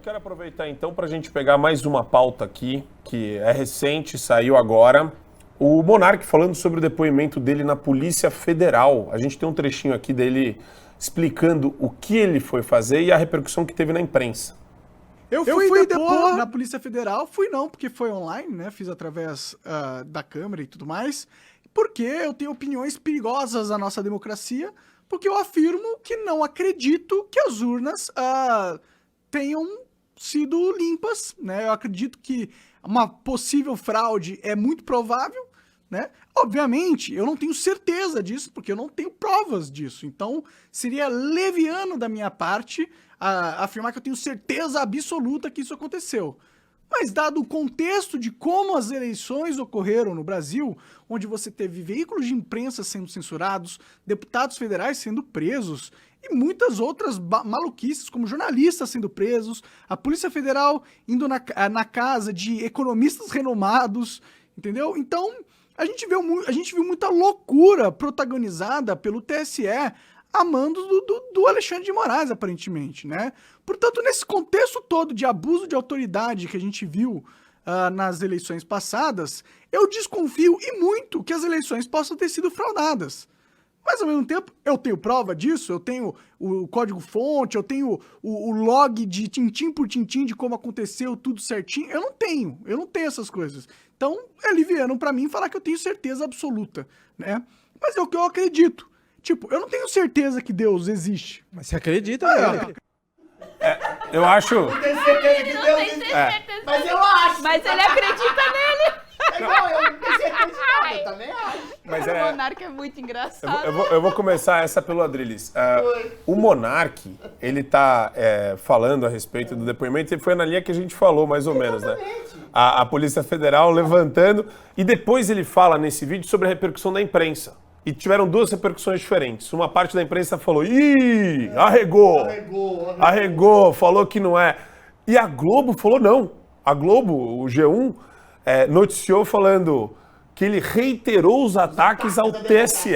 quero aproveitar então para a gente pegar mais uma pauta aqui, que é recente, saiu agora. O Monark falando sobre o depoimento dele na Polícia Federal. A gente tem um trechinho aqui dele explicando o que ele foi fazer e a repercussão que teve na imprensa. Eu fui depor na Polícia Federal, fui não, porque foi online, né? Fiz através da câmera e tudo mais, porque eu tenho opiniões perigosas na nossa democracia, porque eu afirmo que não acredito que as urnas tenham sido limpas, né? Eu acredito que uma possível fraude é muito provável, né? Obviamente, eu não tenho certeza disso, porque eu não tenho provas disso. Então, seria leviano da minha parte afirmar que eu tenho certeza absoluta que isso aconteceu. Mas dado o contexto de como as eleições ocorreram no Brasil, onde você teve veículos de imprensa sendo censurados, deputados federais sendo presos e muitas outras maluquices, como jornalistas sendo presos, a Polícia Federal indo na casa de economistas renomados, entendeu? Então, a gente viu muita loucura protagonizada pelo TSE a mando do Alexandre de Moraes, aparentemente, né? Portanto, nesse contexto todo de abuso de autoridade que a gente viu nas eleições passadas, eu desconfio e muito que as eleições possam ter sido fraudadas. Mas, ao mesmo tempo, eu tenho prova disso, eu tenho o código-fonte, eu tenho o log de tintim por tintim de como aconteceu tudo certinho. Eu não tenho essas coisas. Então, é liviano pra mim falar que eu tenho certeza absoluta, né? Mas é o que eu acredito. Tipo, eu não tenho certeza que Deus existe. Mas você acredita nele? Eu acho... Não tenho certeza que Deus existe. Mas eu acho. Mas ele acredita nele. É igual, eu não tenho certeza de nada, eu também acho. Mas O Monark é muito engraçado. Eu vou começar essa pelo Adriles. O Monark, ele tá falando a respeito do depoimento, e foi na linha que a gente falou, mais ou menos, né? A Polícia Federal levantando, e depois ele fala nesse vídeo sobre a repercussão da imprensa. E tiveram duas repercussões diferentes. Uma parte da imprensa falou, ih, arregou, falou que não é. E a Globo falou não. A Globo, o G1, noticiou falando que ele reiterou os ataques ao TSE.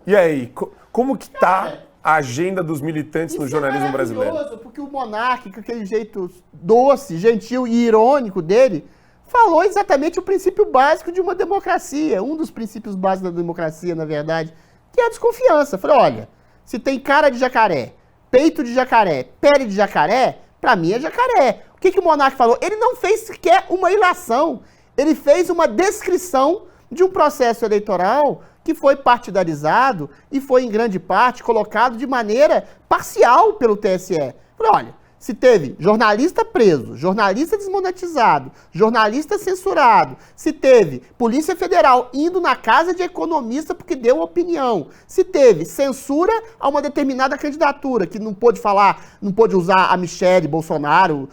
E aí, como que tá a agenda dos militantes no jornalismo brasileiro? Porque o Monark, com aquele jeito doce, gentil e irônico dele, falou exatamente o princípio básico de uma democracia, um dos princípios básicos da democracia, na verdade, que é a desconfiança. Falei, olha, se tem cara de jacaré, peito de jacaré, pele de jacaré, pra mim é jacaré. O que o Monark falou? Ele não fez sequer uma ilação, ele fez uma descrição de um processo eleitoral que foi partidarizado e foi, em grande parte, colocado de maneira parcial pelo TSE. Falei, olha, se teve jornalista preso, jornalista desmonetizado, jornalista censurado, se teve Polícia Federal indo na casa de economista porque deu opinião, se teve censura a uma determinada candidatura, que não pôde falar, não pôde usar a Michelle Bolsonaro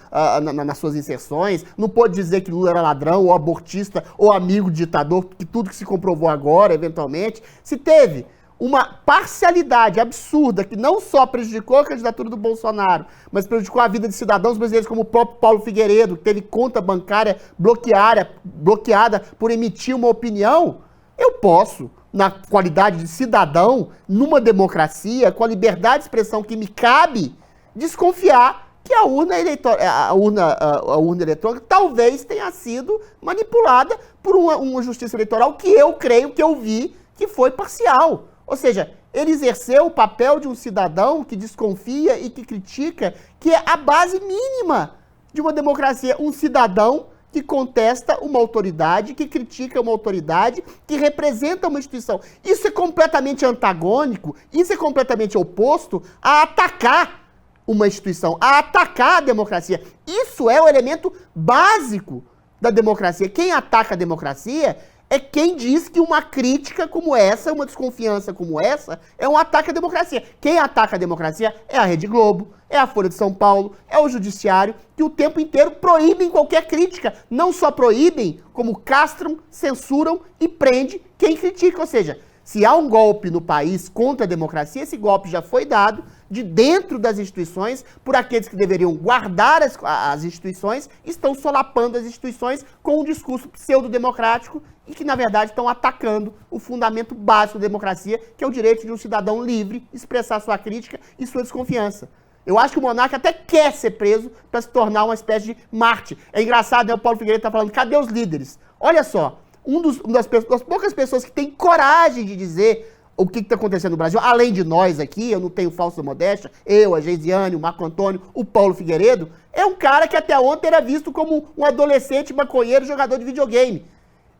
nas suas inserções, não pôde dizer que Lula era ladrão, ou abortista, ou amigo de ditador, que tudo que se comprovou agora, eventualmente, se teve uma parcialidade absurda que não só prejudicou a candidatura do Bolsonaro, mas prejudicou a vida de cidadãos brasileiros como o próprio Paulo Figueiredo, que teve conta bancária bloqueada por emitir uma opinião, eu posso, na qualidade de cidadão, numa democracia, com a liberdade de expressão que me cabe, desconfiar que a urna eletrônica talvez tenha sido manipulada por uma justiça eleitoral que eu creio, que eu vi, que foi parcial. Ou seja, ele exerceu o papel de um cidadão que desconfia e que critica, que é a base mínima de uma democracia. Um cidadão que contesta uma autoridade, que critica uma autoridade, que representa uma instituição. Isso é completamente antagônico, isso é completamente oposto a atacar uma instituição, a atacar a democracia. Isso é o elemento básico da democracia. Quem ataca a democracia é quem diz que uma crítica como essa, uma desconfiança como essa, é um ataque à democracia. Quem ataca a democracia é a Rede Globo, é a Folha de São Paulo, é o Judiciário, que o tempo inteiro proíbem qualquer crítica. Não só proíbem, como castram, censuram e prendem quem critica. Ou seja, se há um golpe no país contra a democracia, esse golpe já foi dado de dentro das instituições por aqueles que deveriam guardar as instituições, estão solapando as instituições com um discurso pseudo-democrático e que, na verdade, estão atacando o fundamento básico da democracia, que é o direito de um cidadão livre expressar sua crítica e sua desconfiança. Eu acho que o monarca até quer ser preso para se tornar uma espécie de Marte. É engraçado, né? O Paulo Figueiredo tá falando, cadê os líderes? Olha só, uma das poucas pessoas que tem coragem de dizer o que está acontecendo no Brasil, além de nós aqui, eu não tenho falsa modéstia, eu, a Geisiane, o Marco Antônio, o Paulo Figueiredo, é um cara que até ontem era visto como um adolescente maconheiro jogador de videogame.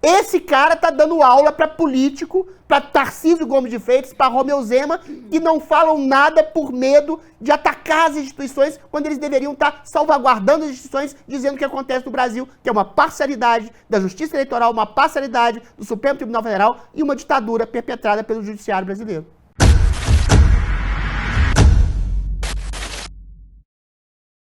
Esse cara tá dando aula para político, para Tarcísio Gomes de Freitas, para Romeu Zema, que não falam nada por medo de atacar as instituições, quando eles deveriam estar salvaguardando as instituições, dizendo o que acontece no Brasil, que é uma parcialidade da Justiça Eleitoral, uma parcialidade do Supremo Tribunal Federal e uma ditadura perpetrada pelo Judiciário brasileiro.